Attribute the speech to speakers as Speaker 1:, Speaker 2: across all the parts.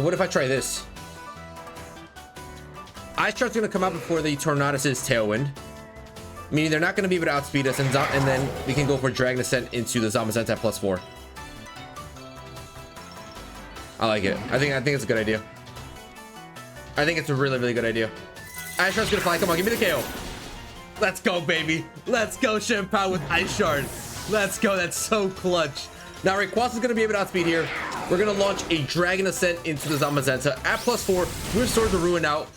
Speaker 1: what if I try this? Ice Shard's gonna come out before the Tornadus' Tailwind, meaning they're not gonna be able to outspeed us, and then we can go for Dragon Ascent into the Zamazenta at +4. I like it. I think it's a good idea. I think it's a really, really good idea. Ice Shard's gonna fly. Come on, give me the KO. Let's go, baby. Let's go, chien-pao with Ice Shard. Let's go. That's so clutch. Now, Rayquaza's gonna be able to outspeed here. We're gonna launch a Dragon Ascent into the Zamazenta at +4. We're Sword to Ruin out.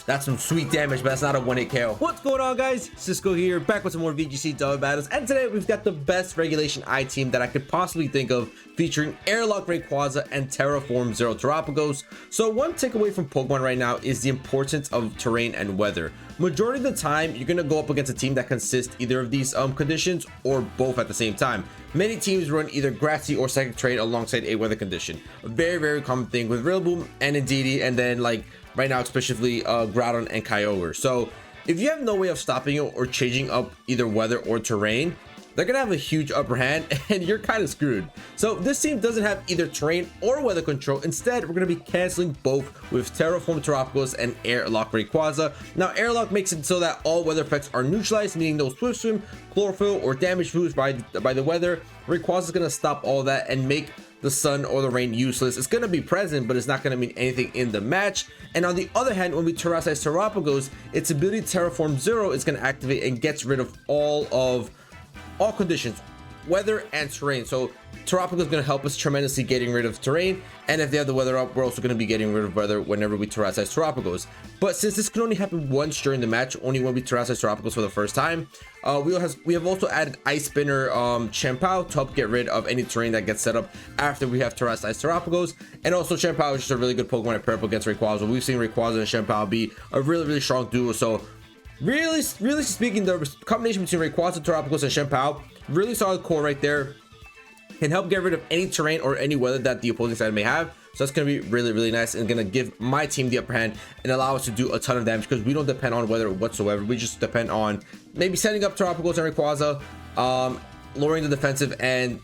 Speaker 1: That's some sweet damage, but that's not a 1-hit KO. What's going on, guys? Cisco here, back with some more VGC double battles, and today we've got the best regulation I team that I could possibly think of, featuring Airlock Rayquaza and Terraform Zero Terapagos. So one takeaway from Pokemon right now is the importance of terrain and weather. Majority of the time, you're gonna go up against a team that consists either of these conditions or both at the same time. Many teams run either grassy or psychic terrain alongside a weather condition. A very, very common thing with Rillaboom and Indeedee, and then like right now, especially Groudon and Kyogre. So if you have no way of stopping it or changing up either weather or terrain, they're gonna have a huge upper hand and you're kind of screwed. So this team doesn't have either terrain or weather control. Instead, we're gonna be canceling both with Terraform Terapagos and Airlock Rayquaza. Now, Airlock makes it so that all weather effects are neutralized, meaning no Swift Swim, Chlorophyll, or damage boost by the weather. Rayquaza is gonna stop all that and make the sun or the rain useless. It's going to be present, but it's not going to mean anything in the match. And on the other hand, when we Terrasize Terapagos, its ability Terraform Zero is going to activate and gets rid of all conditions, weather and terrain. So Terapagos is going to help us tremendously getting rid of terrain, and if they have the weather up, we're also going to be getting rid of weather whenever we Terrasize Terapagos. But since this can only happen once during the match, only when we Terrasize Terapagos for the first time, we have also added Ice Spinner chien-pao to help get rid of any terrain that gets set up after we have Terrasized Terapagos. And also, chien-pao is just a really good Pokemon at pair up against Rayquaza. We've seen Rayquaza and chien-pao be a really, really strong duo. So really speaking, the combination between Rayquaza, Terapagos, and chien-pao, really solid core right there. Can help get rid of any terrain or any weather that the opposing side may have. So that's going to be really, really nice and going to give my team the upper hand and allow us to do a ton of damage, because we don't depend on weather whatsoever. We just depend on maybe setting up Terapagos and Rayquaza, lowering the defensive, and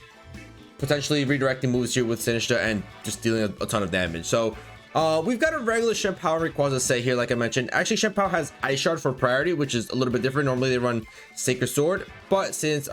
Speaker 1: potentially redirecting moves here with Sinistcha and just dealing a ton of damage. So we've got a regular chien-pao and Rayquaza set here, like I mentioned. Actually, chien-pao has Ice Shard for priority, which is a little bit different. Normally they run Sacred Sword, but since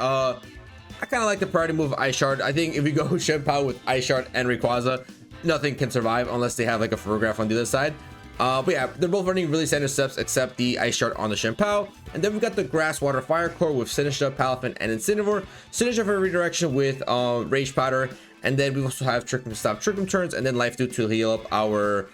Speaker 1: I kind of like the priority move of Ice Shard, I think if we go chien-pao with Ice Shard and Rayquaza, nothing can survive unless they have like a Ferrograph on the other side. But yeah, they're both running really standard steps except the Ice Shard on the chien-pao. And then we've got the Grass, Water, Fire core with Sinistcha, Palafin, and Incineroar. Sinistcha for redirection with Rage Powder. And then we also have Trick Room Stop, Trick Room turns, and then Life Dew to heal up our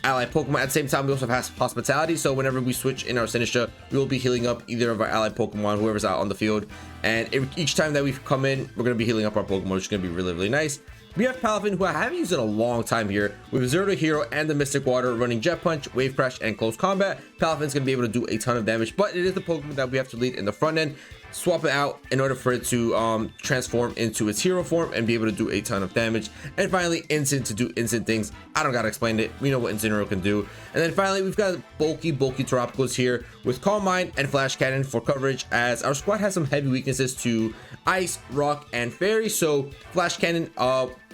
Speaker 1: ally Pokemon. At the same time, we also have Hospitality, so whenever we switch in our Sinistcha, we will be healing up either of our ally Pokemon, whoever's out on the field. And each time that we come in, we're going to be healing up our Pokemon, which is going to be really, really nice. We have Palafin, who I haven't used in a long time here, with Zero to Hero and the Mystic Water, running Jet Punch, Wave Crash, and Close Combat. Palafin's going to be able to do a ton of damage, but it is the Pokemon that we have to lead in the front end. Swap it out in order for it to transform into its hero form and be able to do a ton of damage. And finally, Instant to do instant things. I don't gotta explain it. We know what Incineroar can do. And then finally, we've got bulky Terapagos here with Calm Mind and Flash Cannon for coverage, as our squad has some heavy weaknesses to Ice, Rock, and Fairy. So Flash Cannon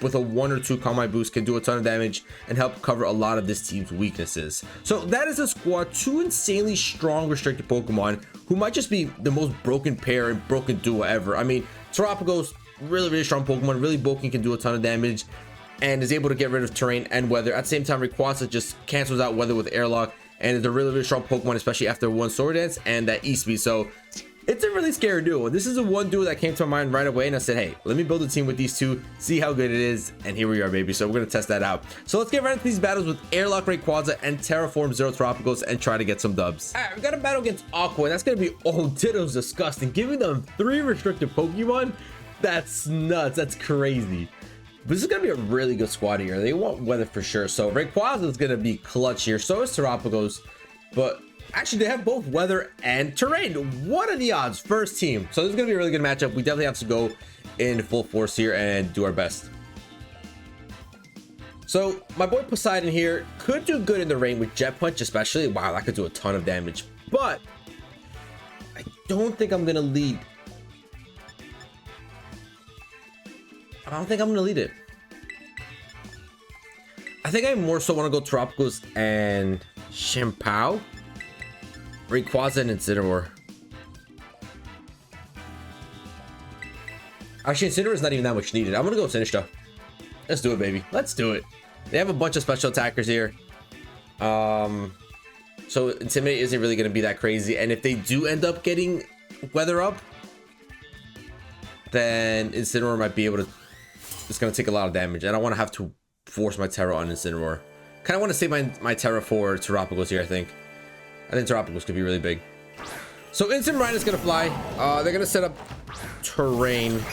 Speaker 1: with a 1 or 2 Calm Mind boost can do a ton of damage and help cover a lot of this team's weaknesses. So that is a squad, 2 insanely strong restricted Pokemon who might just be the most broken pair and broken duo ever. I mean, Terapagos, really, really strong Pokemon, really bulky, can do a ton of damage, and is able to get rid of terrain and weather. At the same time, Rayquaza just cancels out weather with Airlock, and is a really, really strong Pokemon, especially after one Sword Dance and that E-Speed. So it's a really scary duo. This is a one duo that came to my mind right away, and I said, hey, let me build a team with these two, see how good it is, and here we are, baby. So we're gonna test that out. So let's get right into these battles with Airlock Rayquaza and Terraform Zero Terapagos and try to get some dubs. All right, we got a battle against Aqua, and that's gonna be, oh, Ditto's disgusting. Giving them 3 restricted Pokemon, that's nuts, that's crazy. But this is gonna be a really good squad here. They want weather for sure. So Rayquaza is gonna be clutch here, so is Terapagos, but actually, they have both weather and terrain. What are the odds? First team. So this is going to be a really good matchup. We definitely have to go in full force here and do our best. So my boy Poseidon here could do good in the rain with Jet Punch, especially. Wow, that could do a ton of damage. But I don't think I'm going to lead. I don't think I'm going to lead it. I I think I more so want to go Terapagos and chien-pao, Rayquaza and Incineroar. Actually, Incineroar is not even that much needed. I'm gonna go Sinistcha. Let's do it, baby. Let's do it. They have a bunch of special attackers here. So Intimidate isn't really gonna be that crazy. And if they do end up getting Weather Up, then Incineroar might be able to. It's gonna take a lot of damage. I don't want to have to force my Terra on Incineroar. Kind of want to save my Terra for Terapagos here. I think Terapagos could be really big. So Instant Ryan is gonna fly. They're gonna set up terrain.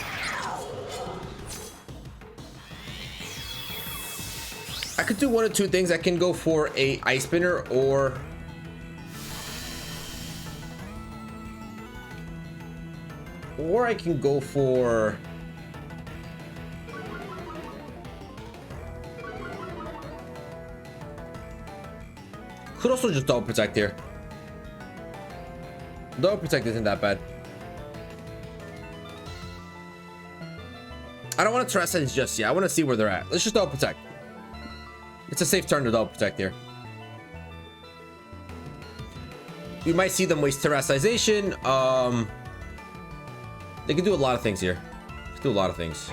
Speaker 1: I could do one of two things. I can go for a Ice Spinner or I can go for could also just double protect here. Double protect isn't that bad. I don't want to Terrasilize just yet. I want to see where they're at. Let's just double protect. It's a safe turn to double protect here. We might see them waste Terrasization. They can do a lot of things here. Do a lot of things.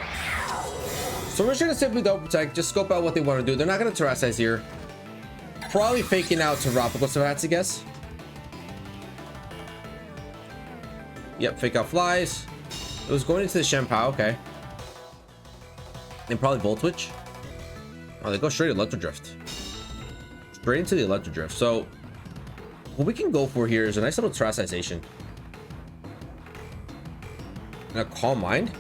Speaker 1: So we're just gonna simply double protect. Just scope out what they want to do. They're not gonna Terrasize here. Probably faking out Terapagos if I had to guess. Yep, fake out flies. It was going into the chien-pao, okay. Then probably Volt Switch. Oh, they go straight Electro Drift. Straight into the Electro Drift. So what we can go for here is a nice little Terrasization. And a Calm Mind.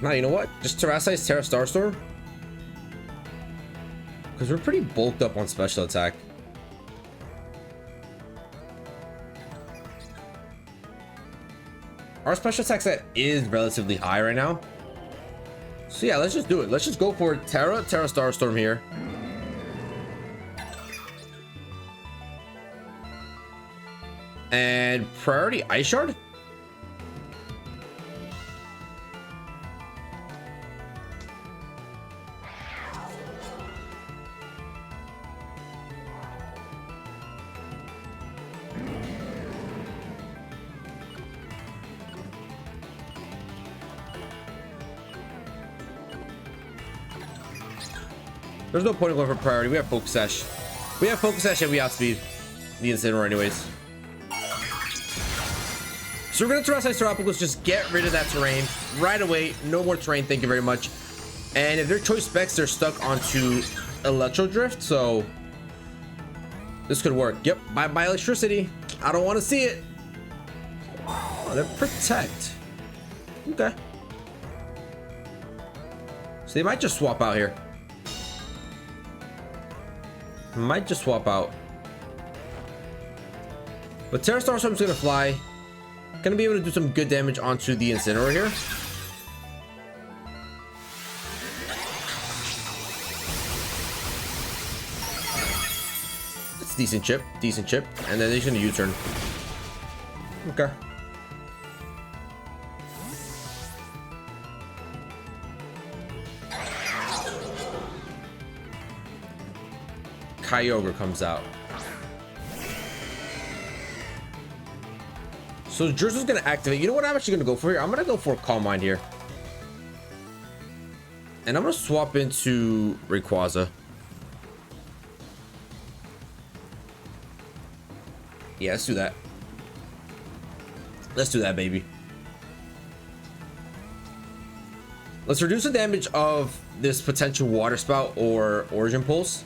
Speaker 1: Now, you know what? Just Terrasize Terra Starstorm. Because we're pretty bulked up on special attack. Our special attack set is relatively high right now. So yeah, let's just do it. Let's just go for Terra Starstorm here. And priority Ice Shard? There's no point in going for priority. We have Focus Sash. We have Focus Sash and we outspeed the Incineroar anyways. So we're going to Terrasize Terapagos, just get rid of that terrain right away. No more terrain, thank you very much. And if they're choice specs, they're stuck onto Electro Drift, so this could work. Yep, bye bye electricity. I don't want to see it. Oh, they're Protect. Okay. So they might just swap out here. Might just swap out. But Terra Starstorm's gonna fly. Gonna be able to do some good damage onto the Incineroar here. It's decent chip. And then he's gonna U-turn. Okay. Kyogre comes out. So Jerzo's gonna activate. You know what I'm actually gonna go for here? I'm gonna go for Calm Mind here. And I'm gonna swap into Rayquaza. Yeah, let's do that. Let's do that, baby. Let's reduce the damage of this potential Water Spout or Origin Pulse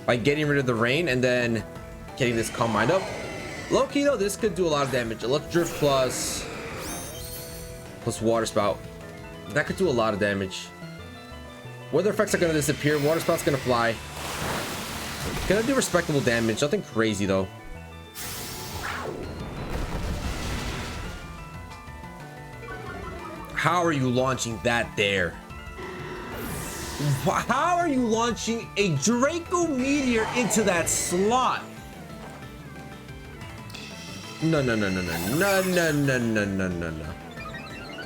Speaker 1: by getting rid of the rain and then getting this Calm Mind up. Low key though, this could do a lot of damage. Electro Drift plus Water Spout. That could do a lot of damage. Weather effects are gonna disappear. Water Spout's gonna fly. Gonna do respectable damage. Nothing crazy though. How are you launching that there? How are you launching a Draco Meteor into that slot? No.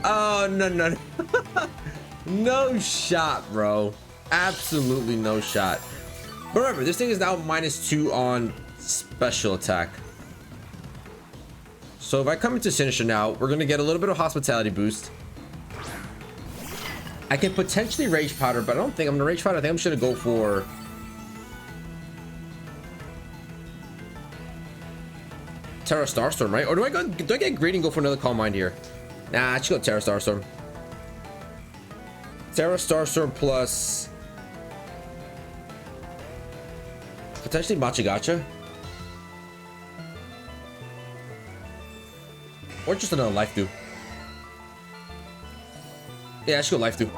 Speaker 1: Oh, no, no, no. No shot, bro. Absolutely no shot. But remember, this thing is now -2 on special attack. So if I come into Sinister now, we're going to get a little bit of hospitality boost. I can potentially Rage Powder, but I don't think I'm going to Rage Powder. I think I'm just going to go for... Terra Starstorm, right? Or do I get greedy and go for another Calm Mind here? Nah, I should go Terra Starstorm. Terra Starstorm plus... potentially Machigacha. Or just another Life Dew. Yeah, I should go Life Dew.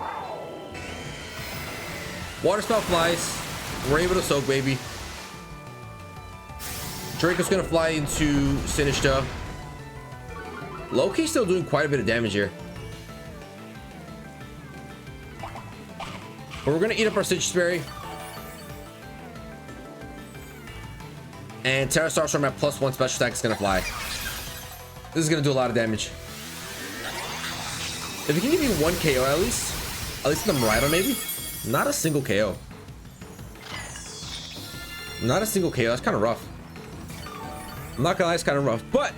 Speaker 1: Water Spout flies. We're able to soak, baby. Draco's gonna fly into Sinister. Loki's still doing quite a bit of damage here. But we're gonna eat up our Citrus Berry. And Terra Starstorm at +1 special attack is gonna fly. This is gonna do a lot of damage. If we can give you 1 KO at least in the Miraidon maybe. Not a single KO. Not a single KO. That's kind of rough. I'm not gonna lie, it's kind of rough. But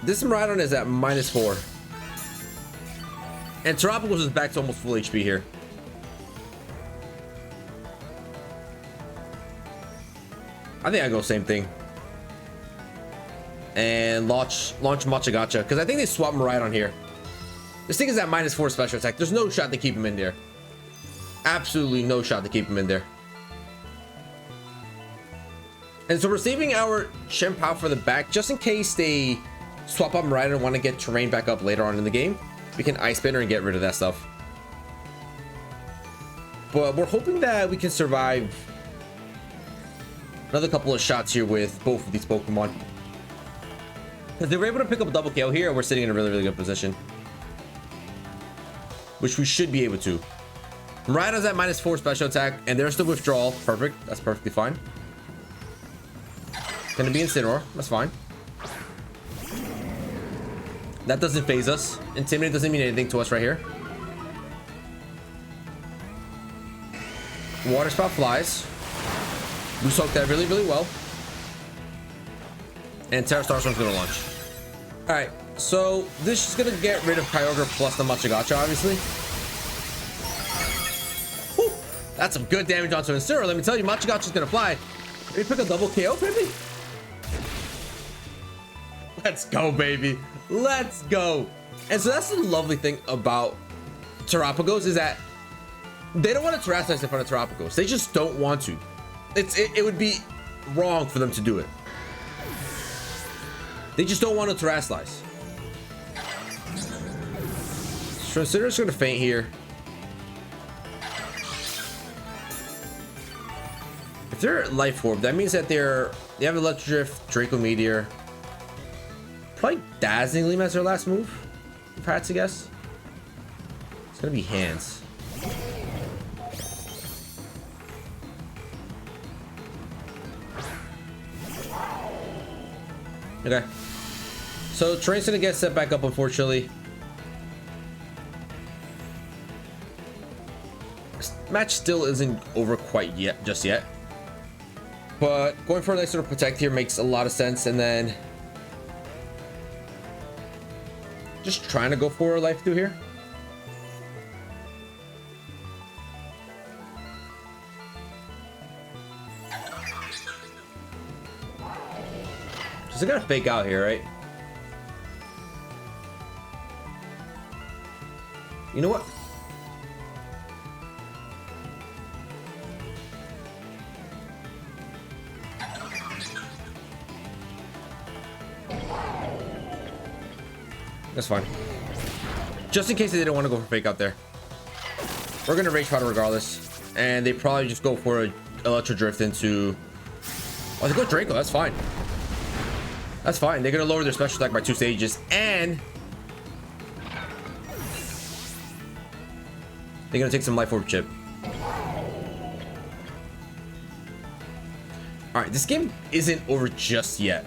Speaker 1: this Miraidon is at -4. And Terapagos is back to almost full HP here. I think I go same thing. And launch Machigacha, because I think they swap Miraidon here. This thing is at -4 special attack. There's no shot to keep him in there. Absolutely no shot to keep him in there. And so we're saving our chien-pao for the back, just in case they swap up Miraidon and want to get terrain back up later on in the game. We can Ice Spinner and get rid of that stuff. But we're hoping that we can survive another couple of shots here with both of these Pokemon. If they were able to pick up a double KO here, we're sitting in a really, really good position. Which we should be able to. Miraidon's at -4 special attack, and there's the withdrawal. Perfect. That's perfectly fine. Gonna be Incineroar. That's fine. That doesn't phase us. Intimidate doesn't mean anything to us right here. Water Spout flies. We soaked that really, really well. And Terra Starstorm's gonna launch. Alright, so this is gonna get rid of Kyogre plus the Machigacha, obviously. Whew, that's some good damage onto Incineroar. Let me tell you, Machigacha's gonna fly. Maybe pick a double KO, maybe? Let's go, baby. Let's go. And so that's the lovely thing about Terapagos, is that they don't want to Terrasilize in front of Terapagos. They just don't want to. It would be wrong for them to do it. They just don't want to Terrasilize. So Incineroar's going to faint here. If they're Life Orb, that means that they have Electro Drift, Draco Meteor. Probably Dazzling Gleam as their last move, if I had to guess. It's gonna be Hands. Okay. So Terrain's gonna get set back up, unfortunately. This match still isn't over quite yet, just yet. But going for a nice little Protect here makes a lot of sense, and then just trying to go for a Life Dew here. Just gotta fake out here, right? You know what? That's fine. Just in case they didn't want to go for fake out there. We're gonna Rage Powder regardless. And they probably just go for a Electro Drift into... Oh, they go Draco. That's fine. That's fine. They're gonna lower their special attack by 2 stages. And they're gonna take some Life Orb Chip. Alright, this game isn't over just yet.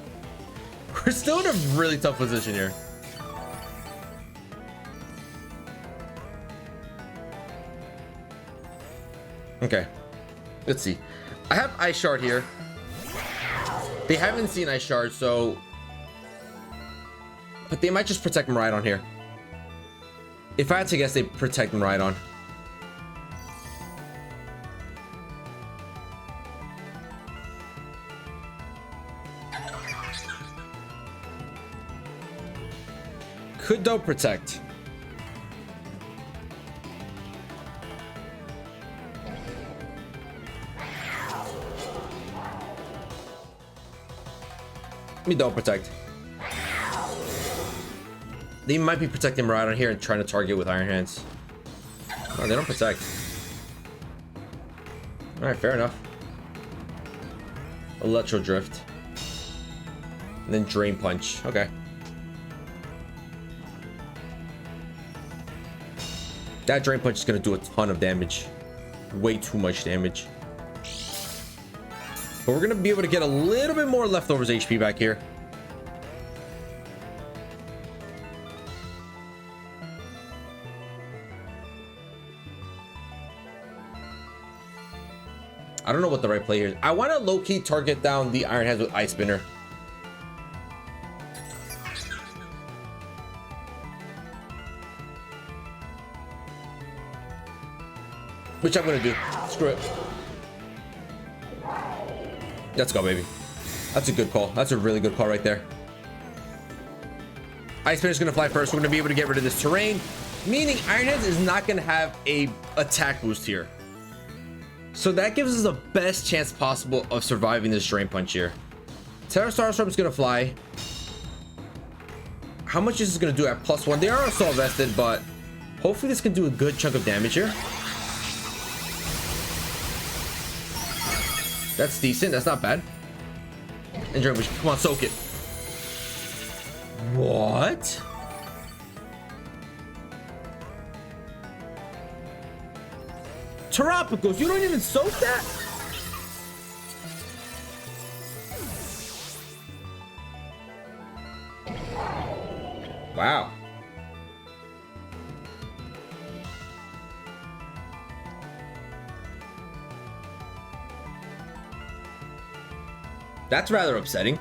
Speaker 1: We're still in a really tough position here. Okay, let's see. I have Ice Shard here. They haven't seen Ice Shard, so... But they might just protect Miraidon here. If I had to guess, they protect Miraidon. Could though protect. Me don't protect. They might be protecting Miraidon here and trying to target with Iron Hands. Oh, they don't protect. All right, fair enough. Electro Drift. And then Drain Punch. Okay. That Drain Punch is going to do a ton of damage. Way too much damage. But we're going to be able to get a little bit more leftovers HP back here. I don't know what the right play here is. I want to low-key target down the Iron Hands with Ice Spinner. Which I'm gonna do. Screw it. Let's go, baby. That's a good call. That's a really good call right there. Ice Spinner's gonna fly first. We're gonna be able to get rid of this terrain, meaning Iron Hands is not gonna have a attack boost here. So that gives us the best chance possible of surviving this Drain Punch here. Terra Starstorm is gonna fly. How much is this gonna do at +1? They are assault vested, but hopefully this can do a good chunk of damage here. That's decent. That's not bad. And Drain Punch. Come on, soak it. What? Terapagos, you don't even soak that? Wow. That's rather upsetting.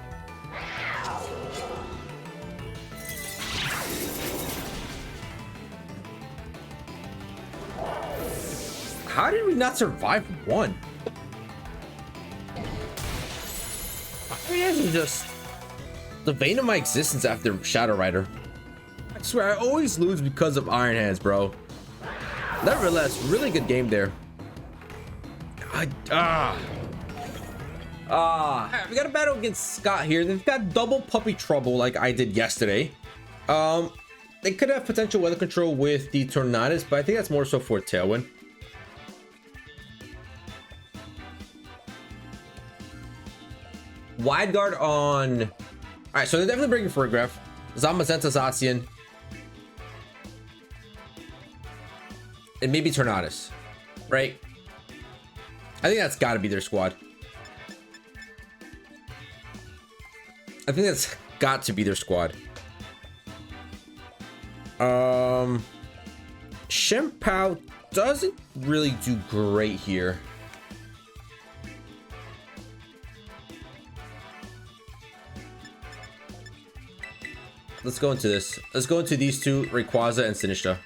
Speaker 1: How did we not survive one? Iron Hands is just the vein of my existence after Shadow Rider. I swear I always lose because of Iron Hands, bro. Nevertheless, really good game there. We got a battle against Scott here. They've got double puppy trouble like I did yesterday. They could have potential weather control with the Tornadus, but I think that's more so for Tailwind. Wide guard on... All right, so they're definitely bringing Farigiraf, Zamazenta Zacian, and maybe Tornadus, right? I think that's got to be their squad. I think that's got to be their squad. Chien-pao doesn't really do great here. Let's go into this. Let's go into these two, Rayquaza and Sinistcha.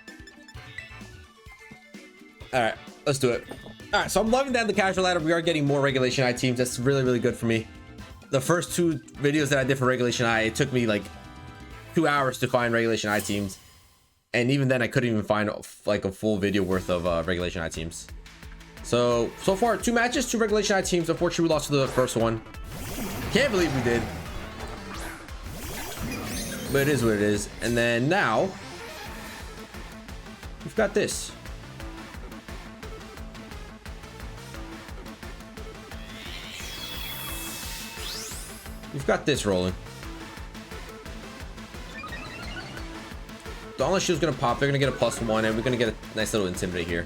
Speaker 1: All right, let's do it. All right, so I'm loving that in the casual ladder. We are getting more Regulation I teams. That's really, really good for me. The first two videos that I did for Regulation I, it took me like 2 hours to find Regulation I teams. And even then, I couldn't even find like a full video worth of Regulation I teams. So far, 2 matches, 2 Regulation I teams. Unfortunately, we lost to the first one. Can't believe we did. But it is what it is. And then now, we've got this. We've got this rolling. Dauntless Shield's gonna pop. They're gonna get a +1, and we're gonna get a nice little Intimidate here.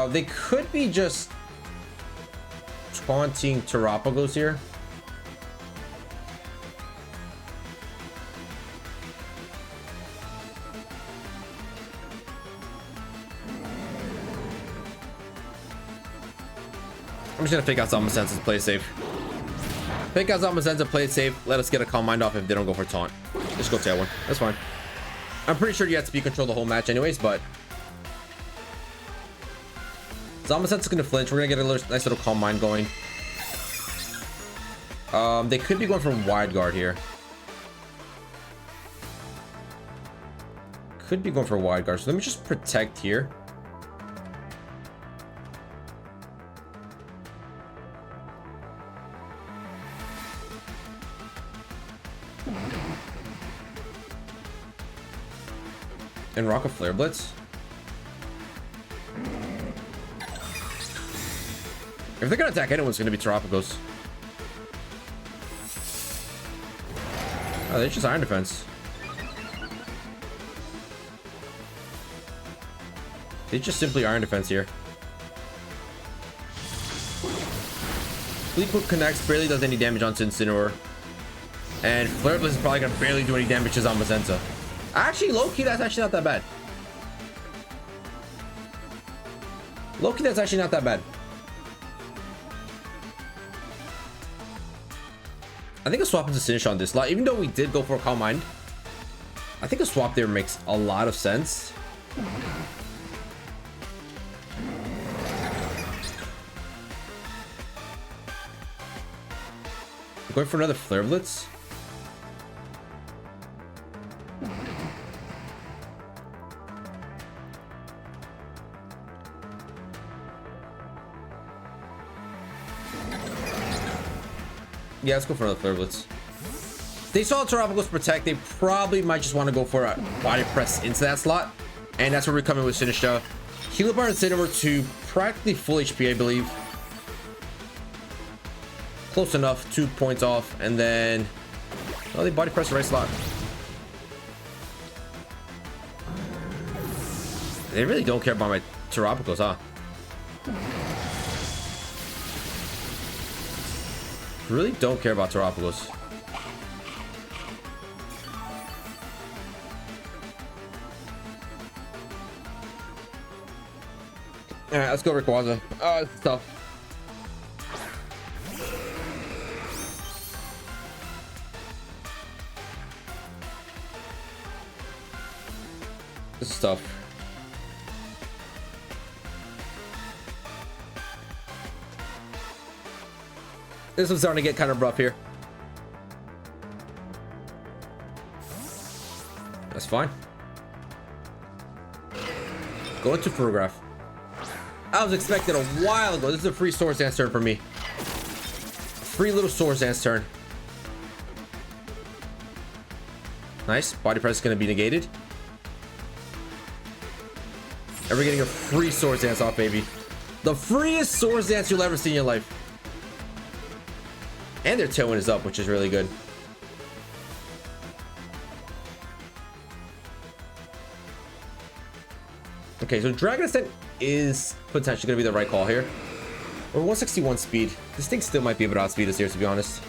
Speaker 1: They could be just taunting Terapagos here. I'm just gonna fake out Zamasense and play it safe. Fake out Zamasense and play it safe. Let us get a Calm Mind off if they don't go for taunt. Just go Tail one. That's fine. I'm pretty sure you have to speed control the whole match anyways, but Zamasense is gonna flinch. We're gonna get a nice little Calm Mind going. They could be going for wide guard here. Could be going for wide guard. So let me just protect here. And rock a Flare Blitz. If they're gonna attack anyone, it's gonna be TERAPAGOS. Oh, they're just Iron Defense. They just simply Iron Defense here. Fleet Hook connects, barely does any damage onto Incineroar. And Flare Blitz is probably gonna barely do any damage to Zamasense. Actually, low-key, that's actually not that bad. Low-key, that's actually not that bad. I think a swap into Finish on this lot, even though we did go for a Calm Mind, I think a swap there makes a lot of sense. Going for another Flare Blitz. Yeah, let's go for another Flare Blitz. They saw TERAPAGOS protect. They probably might just want to go for a body press into that slot. And that's where we're coming with Sinistra. Heal Bar and Incineroar to practically full HP, I believe. Close enough. 2 points off. And then... oh, they body press the right slot. They really don't care about my TERAPAGOS, huh? Really don't care about TERAPAGOS. Alright, let's go Rayquaza. Oh, this is tough. This is tough. This one's starting to get kind of rough here. That's fine. Go into Photograph. I was expecting a while ago. This is a free Swords Dance turn for me. Free little Swords Dance turn. Nice. Body Press is going to be negated. And we're getting a free Swords Dance off, baby. The freest Swords Dance you'll ever see in your life. And their Tailwind is up, which is really good. Okay, so Dragon Ascent is potentially going to be the right call here. We're 161 speed. This thing still might be able to outspeed us here, to be honest.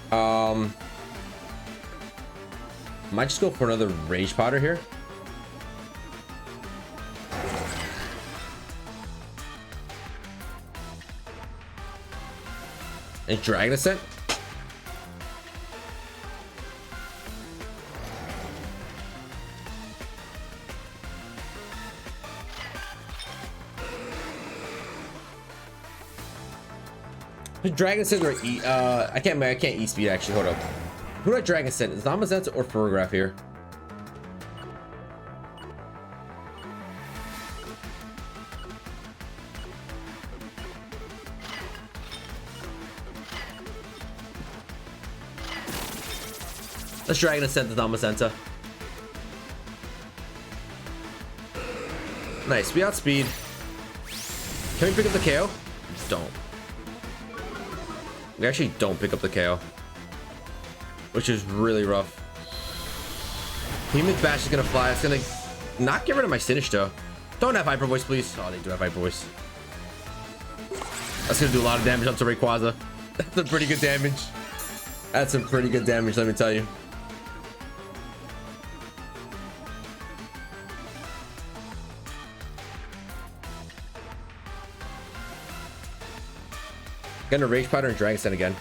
Speaker 1: Might just go for another Rage Powder here. And Dragon Ascent. Dragon Ascent or E? I can't E speed actually. Hold up. Who do I Dragon Ascent? Is Zamasense or Photograph here? Let's Dragon Ascent to Zamasense. Nice. We outspeed. Can we pick up the KO? Don't. We actually don't pick up the KO, which is really rough. Gimmick Bash is gonna fly. It's gonna not get rid of my Sinistra. Don't have Hyper Voice, please. Oh, they do have Hyper Voice. That's gonna do a lot of damage onto Rayquaza. That's some pretty good damage. That's some pretty good damage, let me tell you. Gonna Rage Powder and Dragon Send again.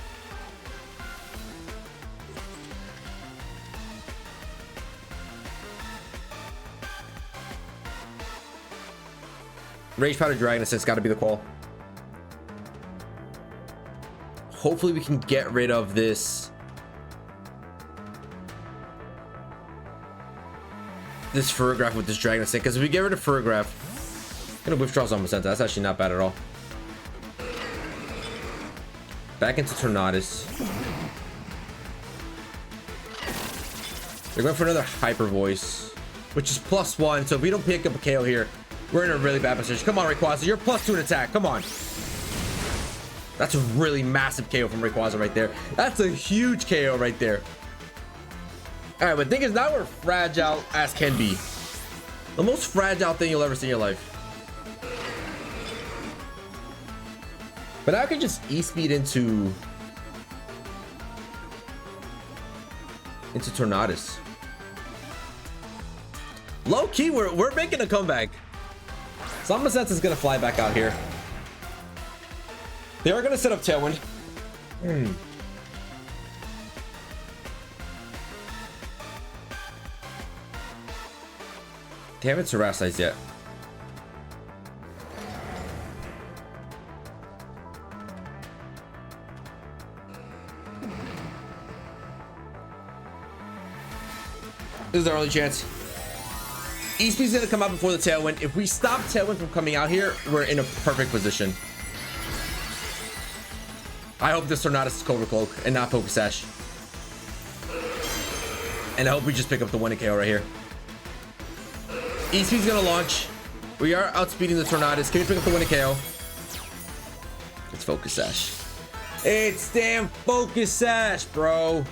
Speaker 1: Rage Powder Dragon Send's got to be the call. Hopefully we can get rid of this Furgraph with this Dragon Send, because if we get rid of Furgraph, gonna withdraw Zamazenta. That's actually not bad at all. Back into Tornadus. They're going for another Hyper Voice, which is +1. So if we don't pick up a KO here, we're in a really bad position. Come on, Rayquaza. You're +2 in attack. Come on. That's a really massive KO from Rayquaza right there. That's a huge KO right there. All right, but the thing is, now we're fragile as can be. The most fragile thing you'll ever see in your life. But now I can just E-speed into Tornadus. Low key, we're making a comeback. Zamazenta is gonna fly back out here. They are gonna set up Tailwind. They haven't Terastized yet. This is our only chance. E-Speed's gonna come out before the Tailwind. If we stop Tailwind from coming out here, we're in a perfect position. I hope this Tornadus is Cobra Cloak and not Focus Sash. And I hope we just pick up the 1 KO right here. E-Speed's gonna launch. We are outspeeding the Tornadus. Can we pick up the 1 KO? It's Focus Sash. It's damn Focus Sash, bro.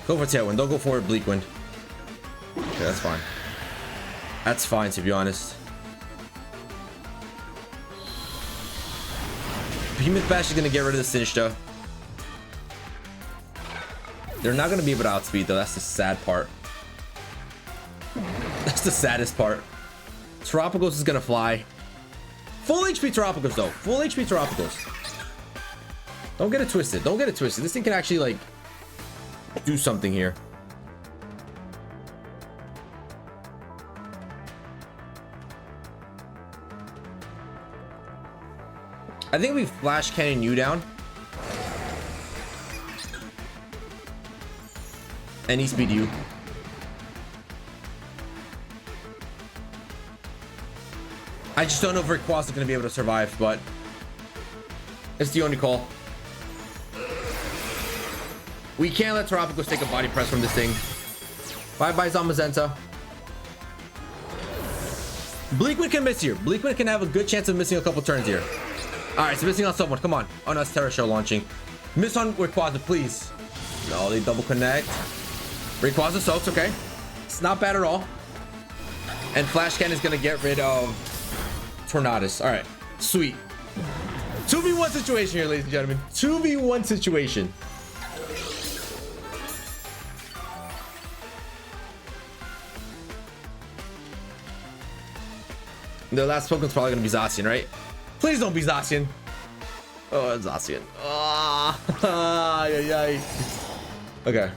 Speaker 1: Go for Tailwind. Don't go for Bleak Wind. Okay, that's fine. That's fine, to be honest. Behemoth Bash is going to get rid of the Sinistcha. They're not going to be able to outspeed, though. That's the sad part. That's the saddest part. Terapagos is going to fly. Full HP Terapagos, though. Full HP Terapagos. Don't get it twisted. Don't get it twisted. This thing can actually, like, do something here. I think we Flash Cannon you down. And E-Speed you. I just don't know if Rayquaza is going to be able to survive, but it's the only call. We can't let Terapagos take a body press from this thing. Bye-bye, Zamazenta. Bleakwind can miss here. Bleakwind can have a good chance of missing a couple turns here. All right, so missing on someone. Come on. Oh, no, it's Terra Show launching. Miss on Rayquaza, please. No, they double connect. Rayquaza soaks, okay. It's not bad at all. And Flash Cannon is going to get rid of Tornadus. All right, sweet. 2v1 situation here, ladies and gentlemen. 2v1 situation. The last Pokemon's probably going to be Zacian, right? Please don't be Zacian. Oh, it's Zacian. Oh, yay. Okay.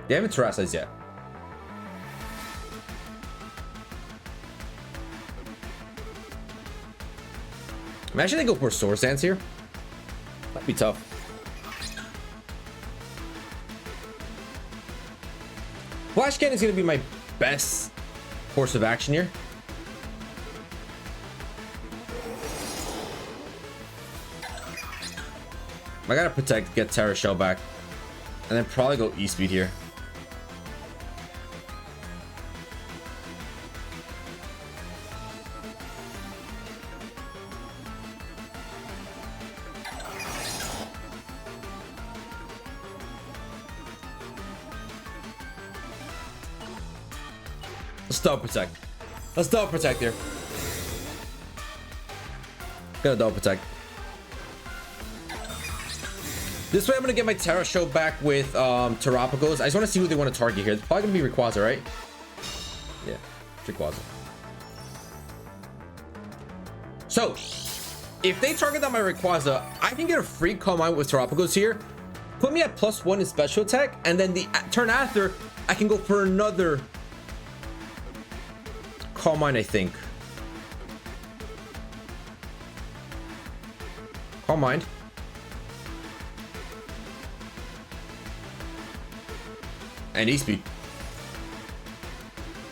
Speaker 1: They haven't Terastized yet. Imagine they go for Sword Stance here. That'd be tough. Flash Cannon is going to be my best course of action here. I gotta protect, get Terra Shell back, and then probably go E-Speed here. Let's double protect. Let's double protect here. Gonna double protect. This way I'm gonna get my Terra show back with Terapagos. I just want to see who they want to target here. It's probably gonna be Rayquaza, right? Yeah, Rayquaza. So if they target down my Rayquaza, I can get a free Calm Mind with Terapagos here, put me at +1 in special attack, and then the turn after I can go for another Calm Mind. I think Calm Mind. And E-Speed.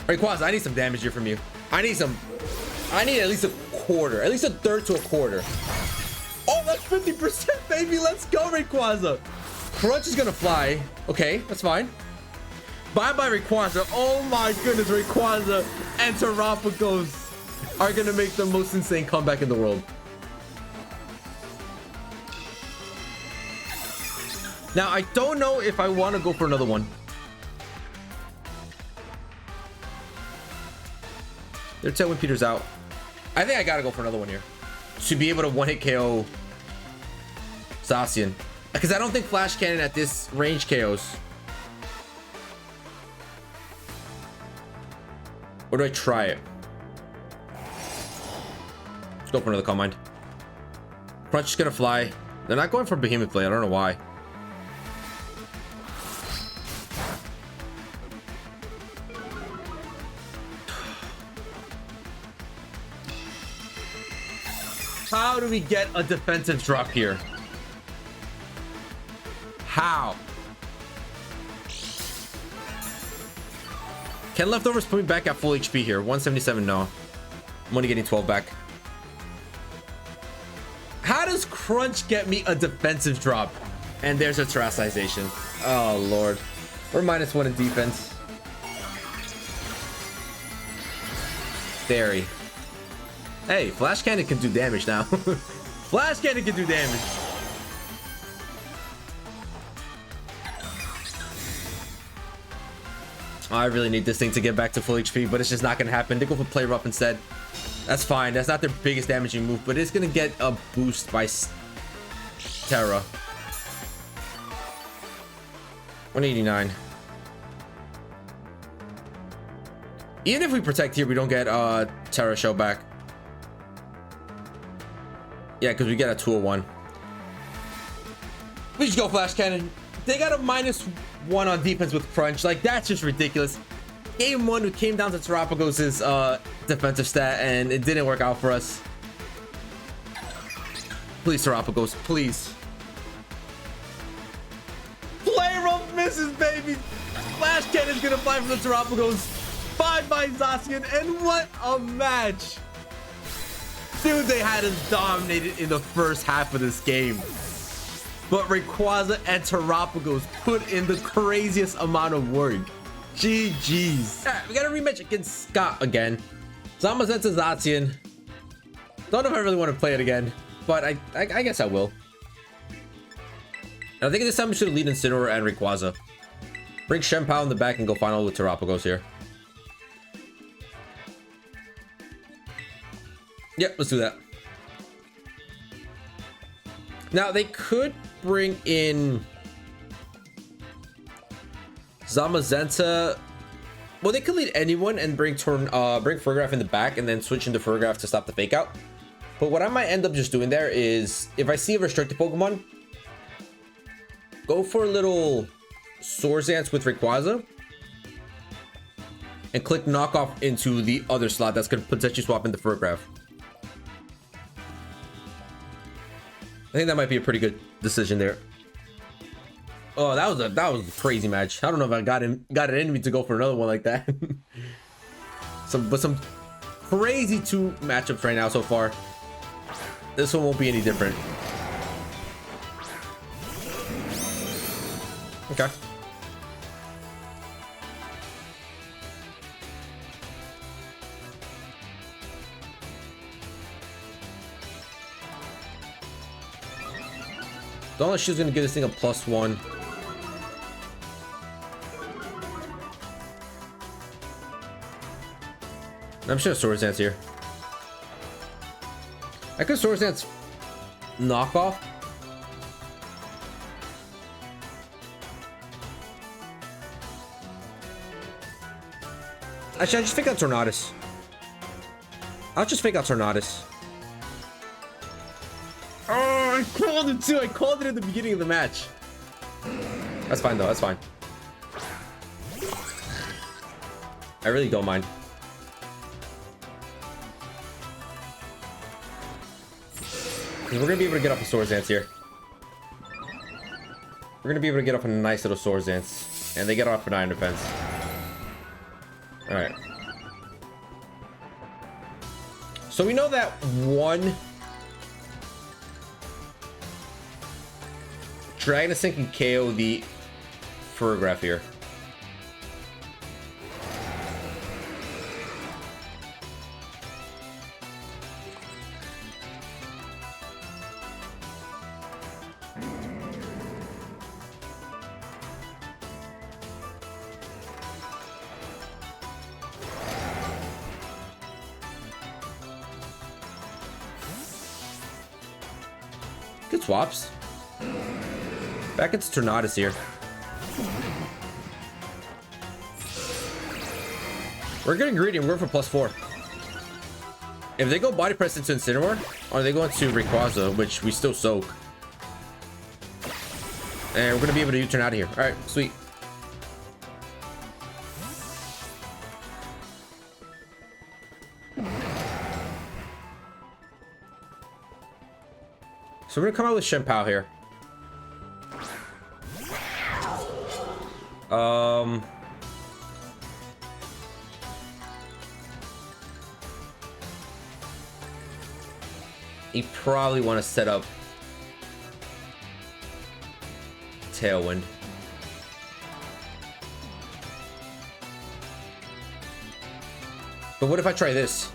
Speaker 1: Rayquaza, I need some damage here from you. I need at least a quarter, at least a third to a quarter. Oh, that's 50%, baby. Let's go, Rayquaza. Crunch is gonna fly. Okay, that's fine. Bye-bye, Rayquaza. Oh my goodness, Rayquaza and Terapagos are gonna make the most insane comeback in the world. Now, I don't know if I want to go for another one. Their Tailwind Peter's out. I think I gotta go for another one here to be able to one-hit KO Zacian, because I don't think Flash Cannon at this range KOs. Or do I try it? Let's go for another Calm Mind. Crunch is gonna fly. They're not going for Behemoth Blade. I don't know why. How do we get a defensive drop here? How? Can leftovers put me back at full HP here? 177, no. I'm only getting 12 back. How does Crunch get me a defensive drop? And there's a terastization. Oh, Lord. We're -1 in defense. Fairy. Hey, Flash Cannon can do damage now. Flash Cannon can do damage. I really need this thing to get back to full HP, but it's just not gonna happen. They go for Play Rough instead. That's fine. That's not their biggest damaging move, but it's gonna get a boost by Terra. 189. Even if we protect here, we don't get Terra show back. Yeah, because we get a 201. We just go Flash Cannon. They got a -1 on defense with Crunch. Like, that's just ridiculous. Game 1, we came down to Terapagos' defensive stat, and it didn't work out for us. Please, Terapagos, please. Play Rough misses, baby. Flash Cannon's gonna fly from the Terapagos. Bye-bye, Zacian, and what a match. Dude, they had us dominated in the first half of this game. But Rayquaza and Terapagos put in the craziest amount of work. GG's. All right, we got a rematch against Scott again. Zamazenta Zacian. Don't know if I really want to play it again, but I guess I will. And I think this time we should lead Incineroar and Rayquaza. Bring chien-pao in the back and go final with Terapagos here. Yep, let's do that. Now, they could bring in Zamazenta. Well, they could lead anyone and bring Fergraph in the back and then switch into Fergraph to stop the fake out. But what I might end up just doing there is, if I see a restricted Pokemon, go for a little Swordsdance with Rayquaza and click knockoff into the other slot that's going to potentially swap into Fergraph. I think that might be a pretty good decision there. Oh, that was a crazy match. I don't know if I got it in me to go for another one like that. some crazy 2 matchups right now so far. This one won't be any different. Okay. Don't know if she's gonna give this thing a +1. I'm sure Swords Dance here. I could Swords Dance knockoff. Actually, I just fake out Tornadus. I'll just fake out Tornadus. Oh, I called it too. I called it at the beginning of the match. That's fine though. That's fine. I really don't mind. We're gonna be able to get off a Swords Dance here. We're gonna be able to get off a nice little Swords Dance, and they get off an Iron Defense. All right. So we know that one Dragon Ascent can KO the Ferrograph here. Good swaps. Back into Tornadus here. We're getting greedy and we're for +4. If they go Body Press into Incineroar, or they go into Rayquaza, which we still soak, and we're gonna be able to U-turn out of here. All right, sweet. So we're gonna come out with chien-pao here. You probably want to set up Tailwind. But what if I try this?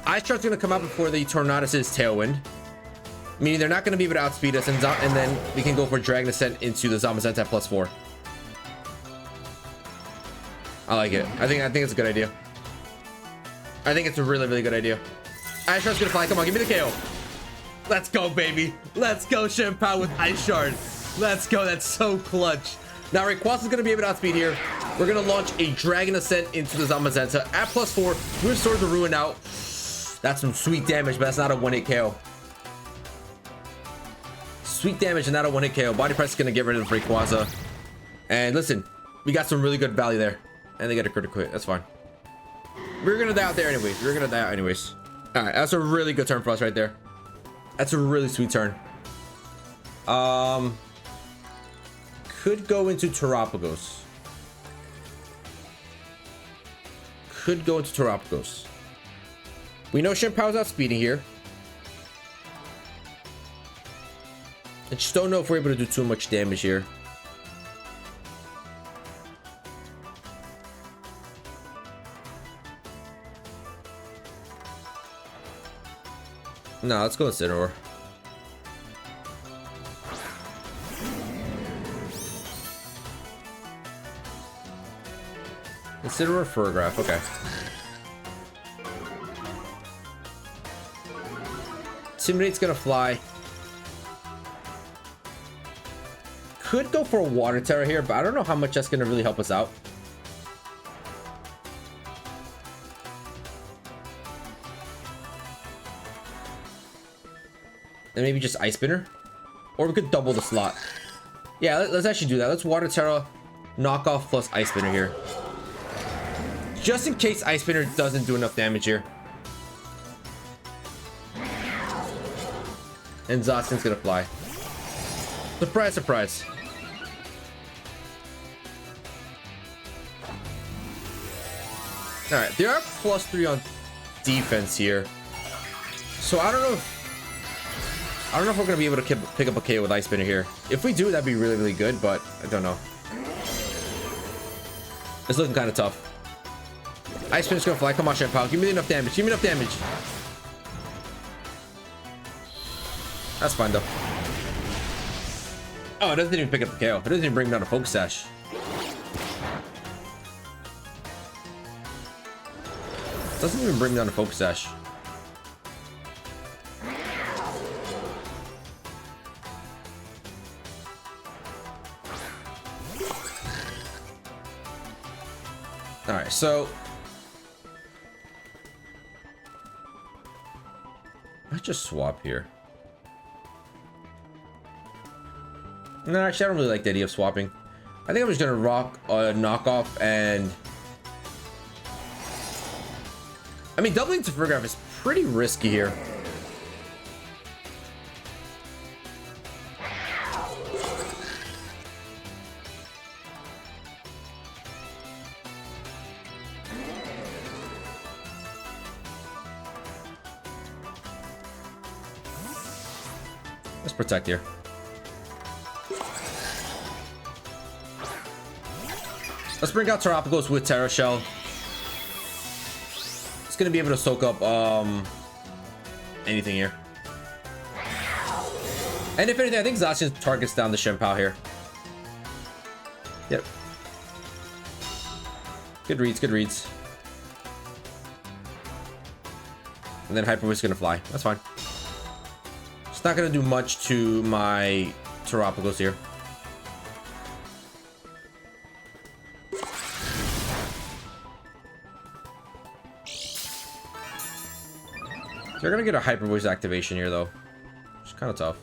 Speaker 1: Ice Shard's gonna come out before the Tornadus' Tailwind, meaning they're not gonna be able to outspeed us, and then we can go for Dragon Ascent into the Zamazenta at +4. I like it. I think it's a good idea. I think it's a really, really good idea. Ice Shard's gonna fly. Come on, give me the KO. Let's go, baby. Let's go, chien-pao with Ice Shard. Let's go. That's so clutch. Now Rayquaza's gonna be able to outspeed here. We're gonna launch a Dragon Ascent into the Zamazenta at +4. We're Sword the Ruin out. That's some sweet damage, but that's not a 1-hit KO. Sweet damage and not a 1-hit KO. Body Press is gonna get rid of Rayquaza. And listen, we got some really good value there. And they get a critical hit. That's fine. We're gonna die out there anyways. We're gonna die out anyways. All right, that's a really good turn for us right there. That's a really sweet turn. Could go into TERAPAGOS. Could go into TERAPAGOS. We know chien-pao's outspeeding here. I just don't know if we're able to do too much damage here. No, let's go Incineroar. Incineroar Ferrograph, okay. Intimidate's gonna fly. Could go for a Water Terror here, but I don't know how much that's gonna really help us out. And maybe just Ice Spinner, or we could double the slot. Yeah, let's actually do that. Let's Water Terra, knockoff plus Ice Spinner here, just in case Ice Spinner doesn't do enough damage here. And Zacian's gonna fly. Surprise, surprise. All right, they are +3 on defense here, so I don't know if we're gonna be able to pick up a KO with Ice Spinner here. If we do, that'd be really, really good, but I don't know. It's looking kind of tough. Ice Spinner's gonna fly. Come on, chien-pao. Give me enough damage. Give me enough damage. That's fine, though. Oh, it doesn't even pick up the KO. It doesn't even bring down a Focus Sash. It doesn't even bring down a Focus Sash. All right, so I just swap here. No, actually, I don't really like the idea of swapping. I think I'm just gonna rock a knockoff, and I mean, doubling to photograph is pretty risky here. Let's protect here. Let's bring out TERAPAGOS with Terra Shell. It's gonna be able to soak up anything here. And if anything, I think Zacian targets down the chien-pao here. Yep. Good reads, good reads. And then Hyper Whip's gonna fly. That's fine. It's not gonna do much to my TERAPAGOS here. They're gonna get a Hyper Voice activation here, though. It's kind of tough.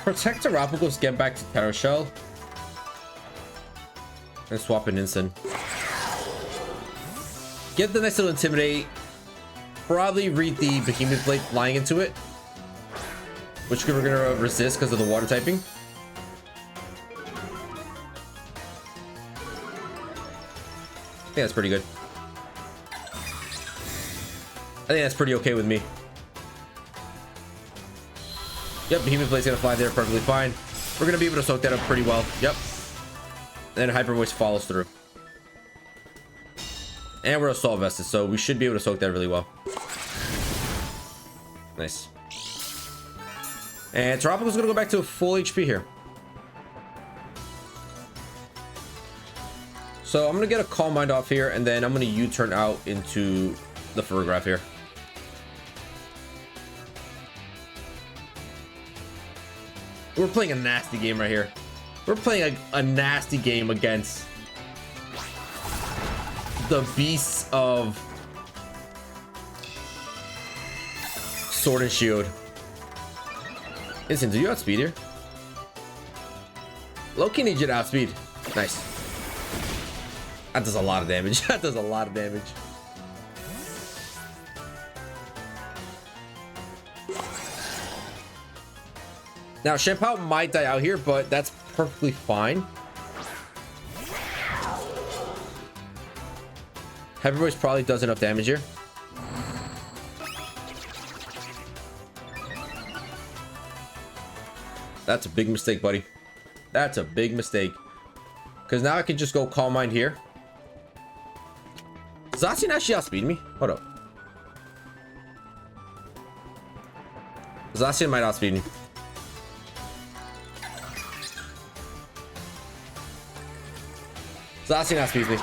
Speaker 1: Protect TERAPAGOS, get back to Terra Shell. And swap an instant. Get the next little Intimidate. Probably read the Behemoth Blade flying into it, which we're gonna resist because of the water typing. I think that's pretty good. I think that's pretty okay with me. Yep, Behemoth Blade's gonna fly there perfectly fine. We're gonna be able to soak that up pretty well. Yep. And then Hyper Voice follows through. And we're Assault Vested, so we should be able to soak that really well. Nice. And TERAPAGOS gonna go back to a full HP here. So I'm gonna get a Calm Mind off here, and then I'm gonna U-turn out into the photograph here. We're playing a nasty game right here. We're playing a nasty game against the beasts of Sword and Shield. Instant, do you outspeed here? Low-key needs you to outspeed. Nice. That does a lot of damage. That does a lot of damage. Now, chien-pao might die out here, but that's perfectly fine. Hyper Voice probably does enough damage here. That's a big mistake, buddy. That's a big mistake. Because now I can just go Calm Mind here. Does Zacian actually outspeed me? Hold up. Zacian might outspeed me. Zacian outspeeds me.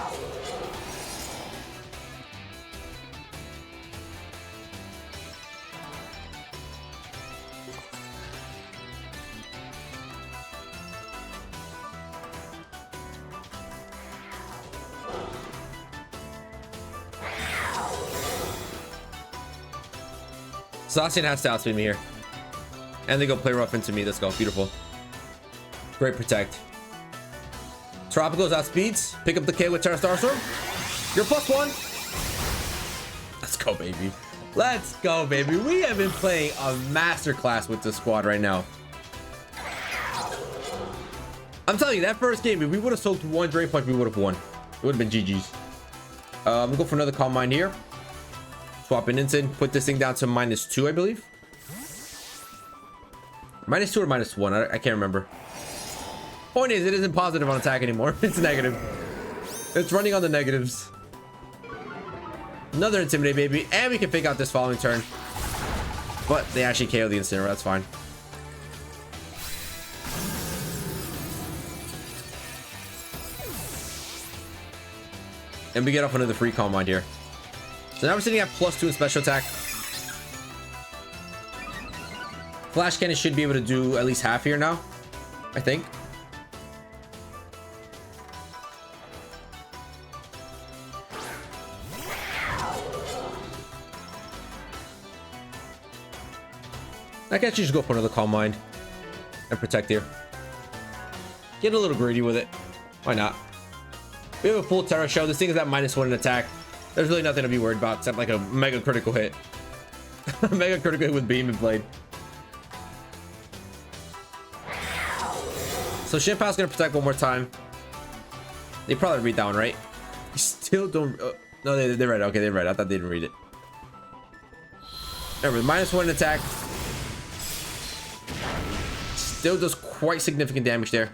Speaker 1: Zacian has to outspeed me here. And they go play rough into me. Let's go. Beautiful. Great protect. TERAPAGOS outspeeds. Pick up the K with Terra Starstorm. You're +1. Let's go, baby. Let's go, baby. We have been playing a masterclass with this squad right now. I'm telling you, that first game, if we would have soaked one Drain Punch, we would have won. It would have been GG's. I'm gonna go for another Calm Mind here. Swap an instant. Put this thing down to -2, I believe. -2 or -1. I can't remember. Point is, it isn't positive on attack anymore. It's negative. It's running on the negatives. Another Intimidate, baby. And we can fake out this following turn. But they actually KO the Incineroar. That's fine. And we get off another free Calm Mind here. So now we're sitting at +2 in special attack. Flash Cannon should be able to do at least half here now, I think. I can actually just go for another Calm Mind and protect here. Get a little greedy with it. Why not? We have a full Terra Shell. This thing is at -1 in attack. There's really nothing to be worried about except like a mega critical hit. Mega critical hit with Beam and Blade. So chien-pao's gonna protect one more time. They probably read that one, right? You still don't. No, they read it. Okay, they read it. I thought they didn't read it. Remember, -1 in attack. Still does quite significant damage there.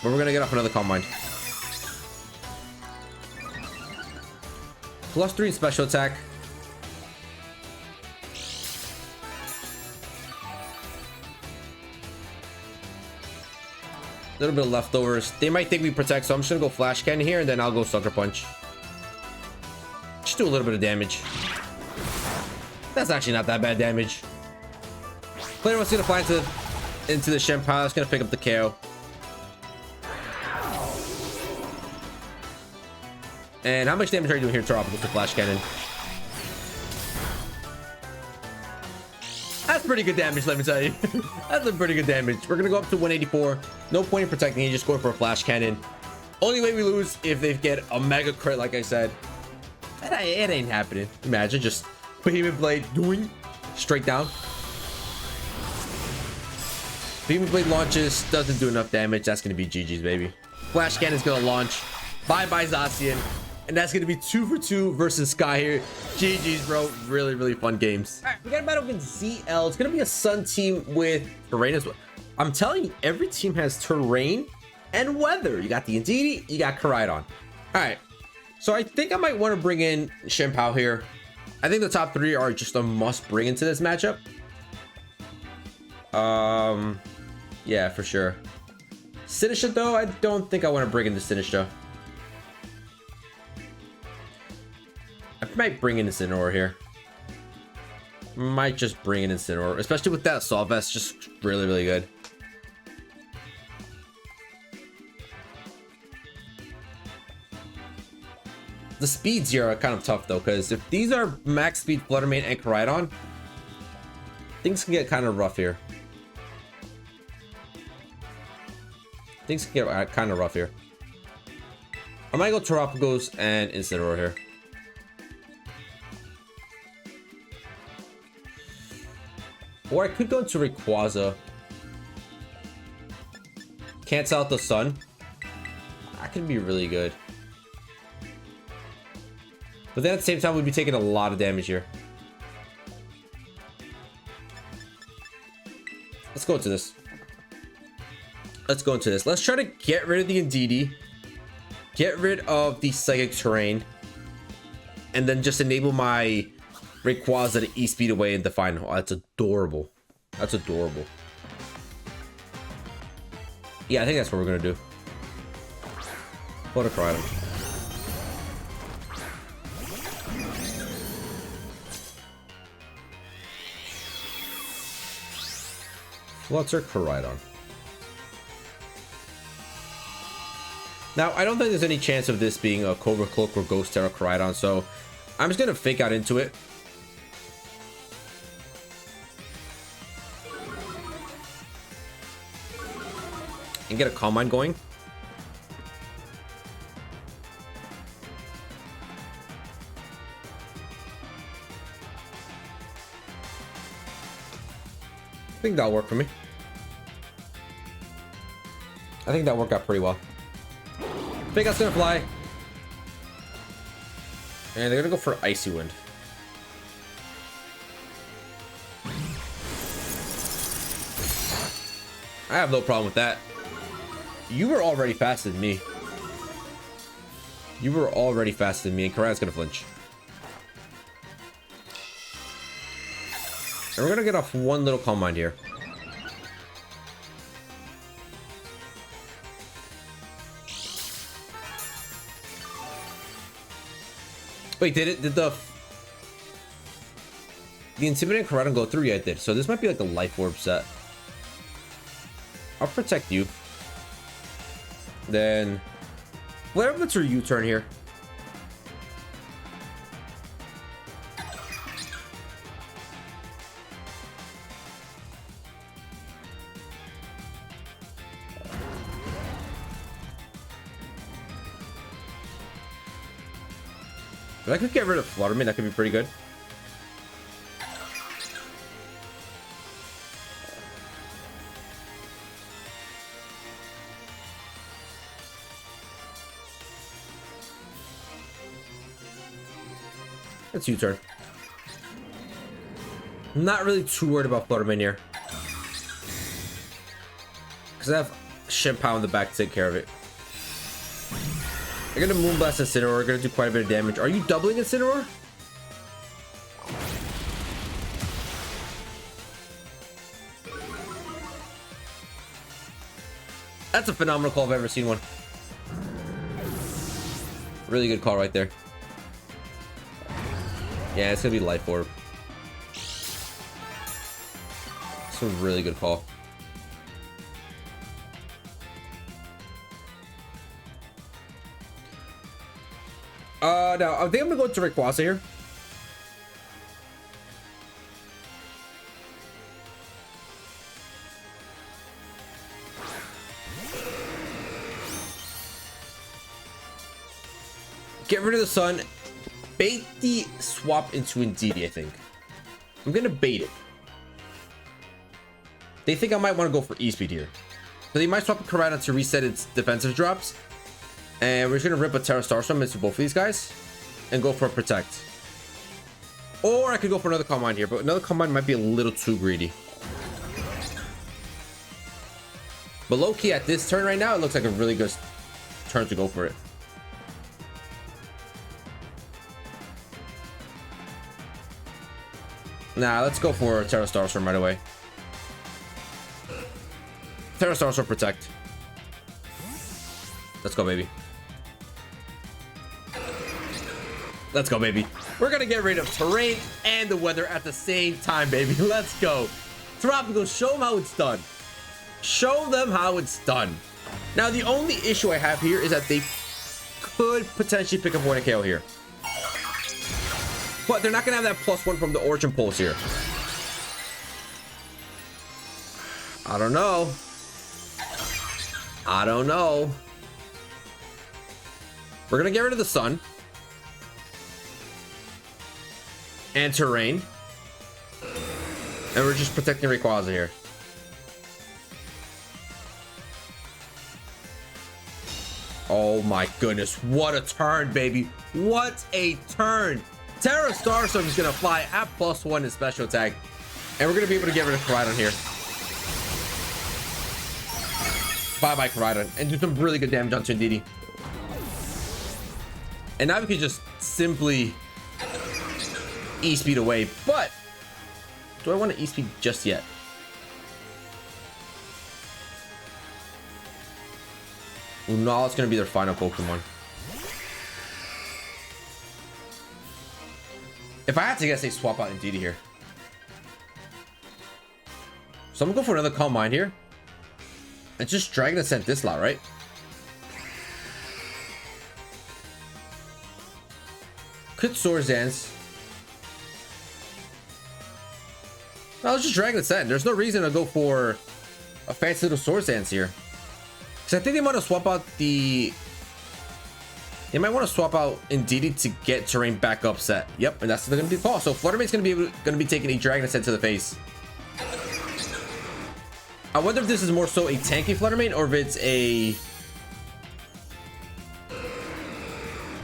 Speaker 1: But we're gonna get off another Calm Mind. +3 in special attack. A little bit of leftovers. They might think we protect, so I'm just gonna go Flash Cannon here, and then I'll go Sucker Punch. Just do a little bit of damage. That's actually not that bad damage. Player wants to fly into the chien-pao. It's gonna pick up the KO. And how much damage are you doing here, Terapagos, with the Flash Cannon? That's pretty good damage, let me tell you. That's a pretty good damage. We're gonna go up to 184. No point in protecting. You just go for a Flash Cannon. Only way we lose if they get a mega crit, like I said. It ain't happening. Imagine just Behemoth Blade doing straight down. Behemoth Blade launches, doesn't do enough damage. That's gonna be GG's, baby. Flash Cannon's gonna launch. Bye-bye Zacian. And that's gonna be 2 for 2 versus Sky here. GG's, bro. Really, really fun games. All right, we got a battle against ZL. It's gonna be a Sun team with terrain as well. I'm telling you, every team has terrain and weather. You got the Indeedee, you got Koraidon. All right, so I think I might want to bring in chien-pao here. I think the top 3 are just a must bring into this matchup. Yeah, for sure. Sinistra though, I don't think I want to bring in the Sinistra. I might bring in the Incineroar here. Might just bring in Incineroar, especially with that Assault Vest, just really, really good. The speeds here are kind of tough though, because if these are max speed Fluttermane and Koraidon, things can get kind of rough here. Things can get kind of rough here. I might go Terapagos and Incineroar here. Or I could go into Rayquaza. Cancel out the Sun. That could be really good. But then at the same time, we'd be taking a lot of damage here. Let's go into this. Let's go into this. Let's try to get rid of the Indeedee. Get rid of the Psychic Terrain. And then just enable my Rayquaza to E-speed away and define. Oh, that's adorable. That's adorable. Yeah, I think that's what we're gonna do. What a Koraidon. Flutter Koraidon. Now, I don't think there's any chance of this being a Cobra Cloak or Ghost Terra Koraidon, so I'm just gonna fake out into it. And get a Calm Mind going. I think that'll work for me. I think that worked out pretty well. Fake Out's gonna fly. And they're gonna go for Icy Wind. I have no problem with that. You were already faster than me. You were already faster than me, and Koraidon's gonna flinch. And we're gonna get off one little Calm Mind here. Wait, did the Intimidating Karate go through? Yeah, it did. So this might be like a Life Orb set. I'll protect you. Then, whatever, that's your U-turn here. If I could get rid of Flutterman, that could be pretty good. It's U-turn. I'm not really too worried about Flutterman here, because I have chien-pao in the back to take care of it. I'm gonna Moonblast Incineroar. We're gonna do quite a bit of damage. Are you doubling Incineroar? That's a phenomenal call if I've ever seen one. Really good call right there. Yeah, it's gonna be Life Orb. It's a really good call. Now I think I'm gonna go to Rayquaza here. Get rid of the sun. Bait the swap into Indeedee, I think. I'm gonna bait it. They think I might want to go for E-Speed here. So they might swap a Karana to reset its defensive drops. And we're just gonna rip a Terra Starstorm into both of these guys and go for a Protect. Or I could go for another Calm Mind here, but another Calm Mind might be a little too greedy. But low key at this turn right now, it looks like a really good turn to go for it. Nah, let's go for Terra Starstorm right away. Terra Starstorm Protect. Let's go, baby. Let's go, baby. We're gonna get rid of terrain and the weather at the same time, baby. Let's go. Tropical, show them how it's done. Show them how it's done. Now, the only issue I have here is that they could potentially pick up one KO here. But they're not gonna have that +1 from the Origin Pulse here. I don't know. I don't know. We're gonna get rid of the sun and terrain, and we're just protecting Rayquaza here. Oh my goodness, what a turn, baby. What a turn. Terra Starstorm is gonna fly at +1 in special attack, and we're gonna be able to get rid of Koraidon here. Bye-bye Koraidon, and do some really good damage on Indeedee. And now we can just simply E-Speed away, but do I want to E-Speed just yet? No, it's gonna be their final Pokemon. If I had to guess, they swap out Indeedee here. So I'm gonna go for another Calm Mind here. It's just Dragon Ascent this lot, right? Could Swords Dance. No, let's just Dragon Ascent. There's no reason to go for a fancy little Swords Dance here. Because I think they might swap out the... They might want to swap out Indeedee to get terrain back upset. Yep, and that's going to be the call. So Fluttermate's going to be taking a Dragon Ascent to the face. I wonder if this is more so a tanky Fluttermate or if it's a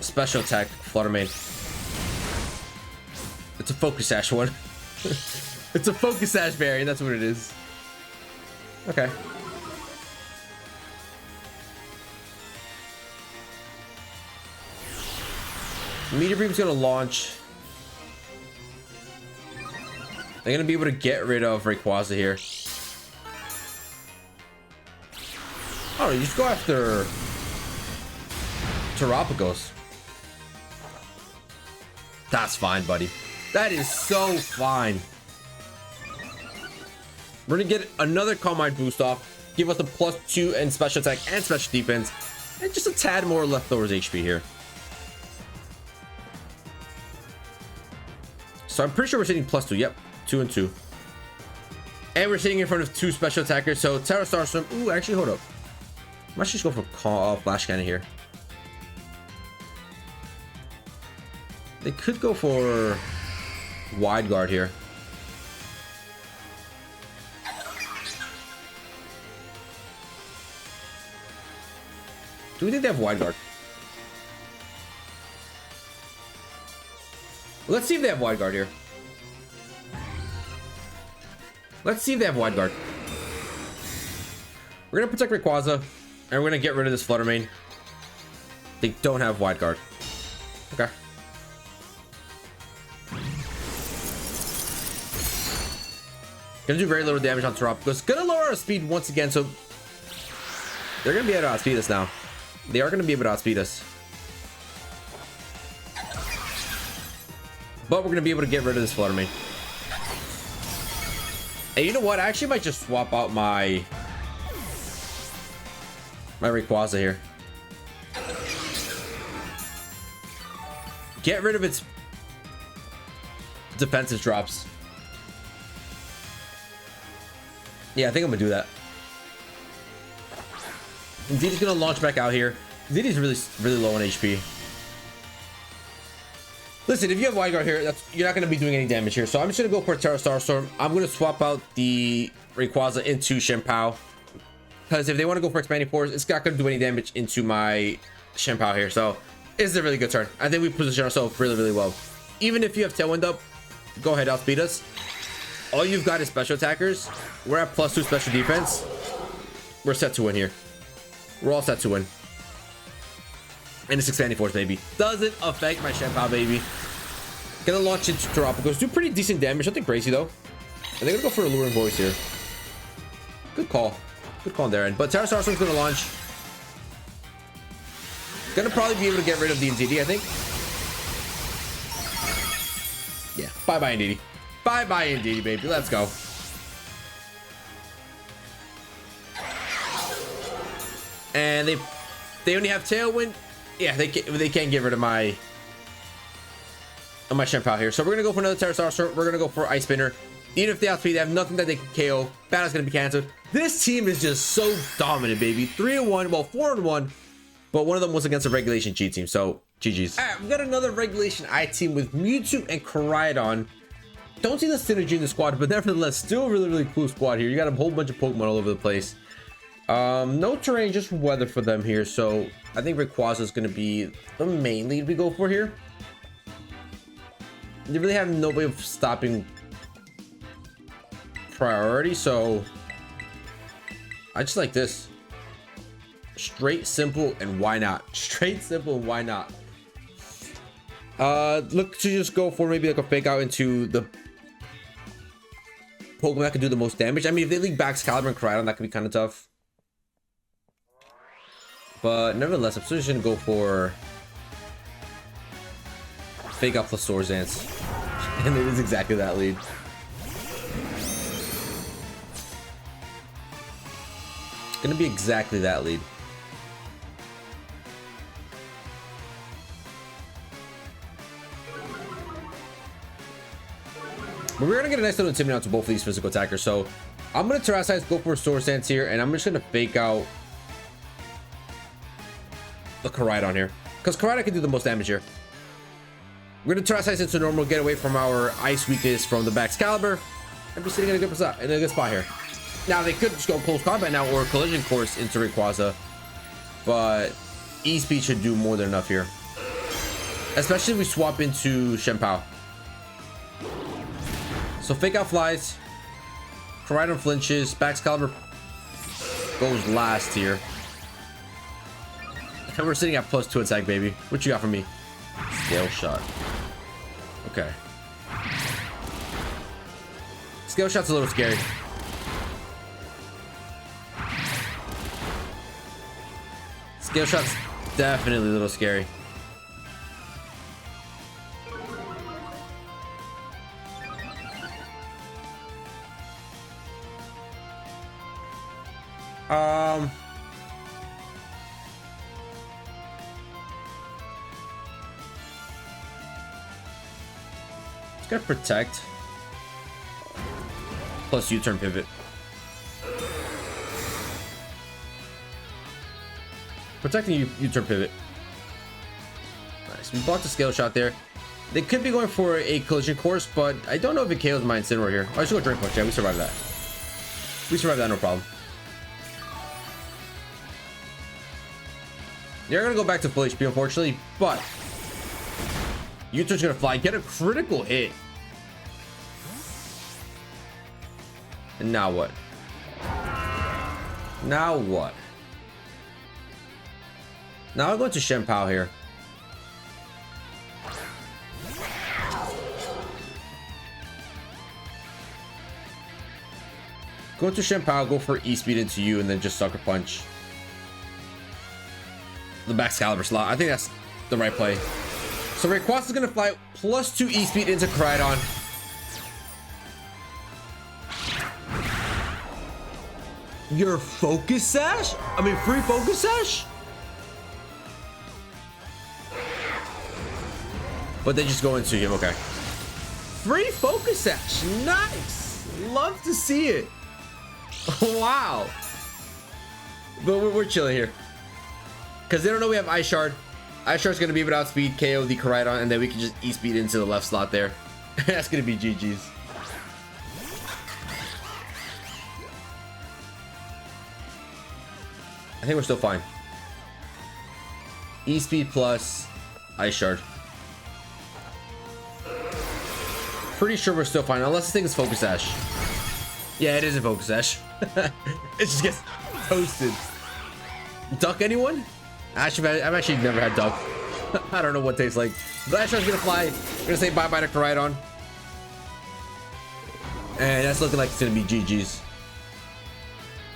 Speaker 1: special attack Fluttermate. It's a Focus Sash one. It's a Focus Sash variant. That's what it is. Okay. Meteor Beam's gonna launch. They're gonna be able to get rid of Rayquaza here. Oh, you just go after TERAPAGOS. That's fine, buddy. That is so fine. We're gonna get another Calm Mind boost off, give us a +2 in special attack and special defense, and just a tad more leftovers HP here. So I'm pretty sure we're sitting +2. Yep, 2 and 2. And we're sitting in front of 2 special attackers. So Terra Starstorm. Ooh, actually, hold up. I might just go for Flash Cannon here. They could go for Wide Guard here. Do we think they have Wide Guard? Let's see if they have Wide Guard here. Let's see if they have Wide Guard. We're gonna protect Rayquaza, and we're gonna get rid of this Flutter Mane. They don't have Wide Guard. Okay. Gonna do very little damage on TERAPAGOS. Gonna lower our speed once again, so they're gonna be able to outspeed us now. They are gonna be able to outspeed us. But we're gonna be able to get rid of this Flutter Mane. And you know what? I actually might just swap out my Rayquaza here. Get rid of its defensive drops. Yeah, I think I'm gonna do that. Indeedy's gonna launch back out here. Indeedy's really low on HP. Listen, if you have Wide Guard here, you're not gonna be doing any damage here. So I'm just gonna go for Terra Starstorm. I'm gonna swap out the Rayquaza into chien-pao, because if they want to go for Expanding Force, it's not gonna do any damage into my chien-pao here. So it's a really good turn. I think we position ourselves really well. Even if you have Tailwind up, go ahead, outspeed us. All you've got is special attackers. We're at +2 special defense. We're set to win here. We're all set to win. And it's Expanding Force, baby. Doesn't affect my chien-pao, baby. Gonna launch into TERAPAGOS. Do pretty decent damage. Nothing crazy, though. And they're gonna go for Alluring Voice here. Good call. Good call on their end. But Terra Starstorm's gonna launch. Gonna probably be able to get rid of the Indeedee, I think. Yeah. Bye-bye, Indeedee. Bye-bye, Indeedee, baby. Let's go. And they only have Tailwind. Yeah, they can't get rid of my chien-pao here. So we're gonna go for another Terra Starstorm. We're gonna go for Ice Spinner. Even if they outspeed, they have nothing that they can KO. Battle's gonna be canceled. This team is just so dominant, baby. 3-1, well, 4-1, but one of them was against a regulation G team. So GG's. All right, we got another regulation I team with Mewtwo and Koraidon. Don't see the synergy in the squad, but nevertheless, still a really cool squad here. You got a whole bunch of Pokemon all over the place. No terrain, just weather for them here. So I think Rayquaza is going to be the main lead we go for here. They really have no way of stopping priority, so I just like this. Straight, simple, and why not? Straight, simple, and why not? Look to just go for maybe like a fake out into the Pokemon that can do the most damage. I mean, if they league back Excalibur and Koraidon, that could be kind of tough. But nevertheless, I'm still just gonna go for fake out plus Swordsdance. And it is exactly that lead. Gonna be exactly that lead. But we're gonna get a nice little intimidate onto both of these physical attackers. So I'm gonna Terrasize, go for a Swordsdance here, and I'm just gonna fake out the Koraidon here, because Koraidon can do the most damage here. We're gonna Terrasize into normal, get away from our ice weakness from the back Excalibur, and be sitting in a good spot, here. Now they could just go close combat now or collision course into Rayquaza, but E-Speed should do more than enough here, especially if we swap into chien-pao. So fake out flies, Koraidon flinches, back Excalibur goes last here. And we're sitting at +2 attack, baby. What you got for me? Scale shot. Okay. Scale Shot's a little scary. Scale Shot's definitely a little scary. It's gonna protect. Plus U-turn pivot. Protecting U-turn pivot. Nice. We blocked the Scale Shot there. They could be going for a collision course, but I don't know if it KOs my Incineroar here. Oh, I should go Drain Punch. Yeah, we survived that. We survived that, no problem. They're gonna go back to full HP, unfortunately, but U-turn's gonna fly, get a critical hit. And now what? Now what? Now I'm going to chien-pao here. Go to chien-pao, go for E-speed into you, and then just Sucker Punch the Excalibur slot. I think that's the right play. So Rayquaza is gonna fly +2 E-speed into Koraidon. Your Focus Sash? I mean, free Focus Sash? But they just go into him, okay. Free Focus Sash, nice. Love to see it. Wow. But we're chilling here. Because they don't know we have Ice Shard. Ice Shard's going to be able to outspeed KO the Koraidon, and then we can just E-speed into the left slot there. That's going to be GG's. I think we're still fine. E-speed plus Ice Shard. Pretty sure we're still fine, unless this thing is Focus Sash. Yeah, it is a Focus Sash. It just gets toasted. Duck anyone? Actually, I've actually never had duck. I don't know what it tastes like. But Ice Shard's gonna fly. We're gonna say bye-bye to Koraidon. And that's looking like it's gonna be GG's.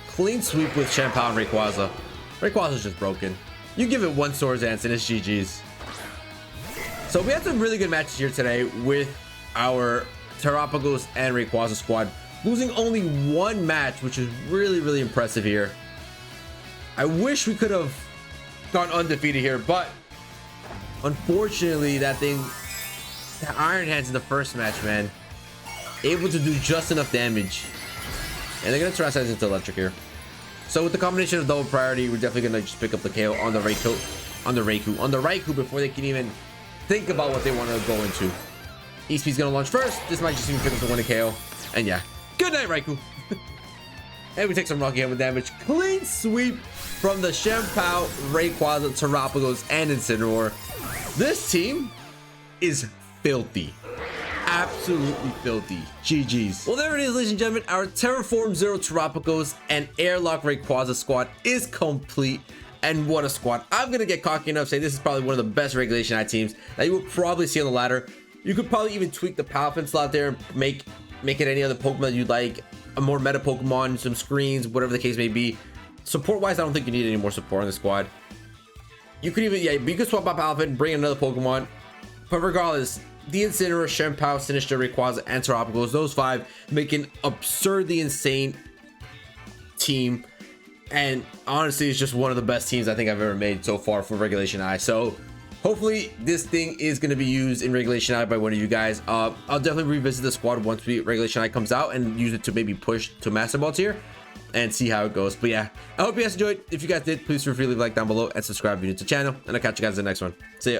Speaker 1: Clean sweep with chien-pao and Rayquaza. Rayquaza's just broken. You give it one Swords Dance and it's GG's. So we had some really good matches here today with our Terapagos and Rayquaza squad. Losing only one match, which is really, really impressive here. I wish we could have gone undefeated here, but unfortunately that Iron Hands in the first match, man, able to do just enough damage, and they're gonna Terastallize into Electric here. So with the combination of double priority, we're definitely gonna just pick up the KO on the Raikou before they can even think about what they want to go into. E-speed's gonna launch first. This might just even pick up the winning KO, and yeah, good night, Raikou. And we take some Rocky Hammer damage. Clean sweep from the chien-pao, Rayquaza, Terapagos, and Incineroar. This team is filthy. Absolutely filthy. GG's. Well, there it is, ladies and gentlemen. Our Terraform Zero Terapagos and Airlock Rayquaza squad is complete. And what a squad. I'm going to get cocky enough to say this is probably one of the best Regulation I teams that you will probably see on the ladder. You could probably even tweak the Palafin slot there and make it any other Pokemon you'd like. A more meta Pokemon, some screens, whatever the case may be. Support wise, I don't think you need any more support on the squad. You could even, yeah, you could swap out Palafin, bring another Pokemon. But regardless, the Incineroar, chien-pao, Sinistcha, Rayquaza, and Terapagos, those five make an absurdly insane team. And honestly, it's just one of the best teams I think I've ever made so far for Regulation I. So hopefully this thing is going to be used in Regulation I by one of you guys. I'll definitely revisit the squad once Regulation I comes out and use it to maybe push to Master Ball tier and see how it goes. But yeah, I hope you guys enjoyed. If you guys did, please feel free to leave a like down below and subscribe if you're new to the channel. And I'll catch you guys in the next one. See ya.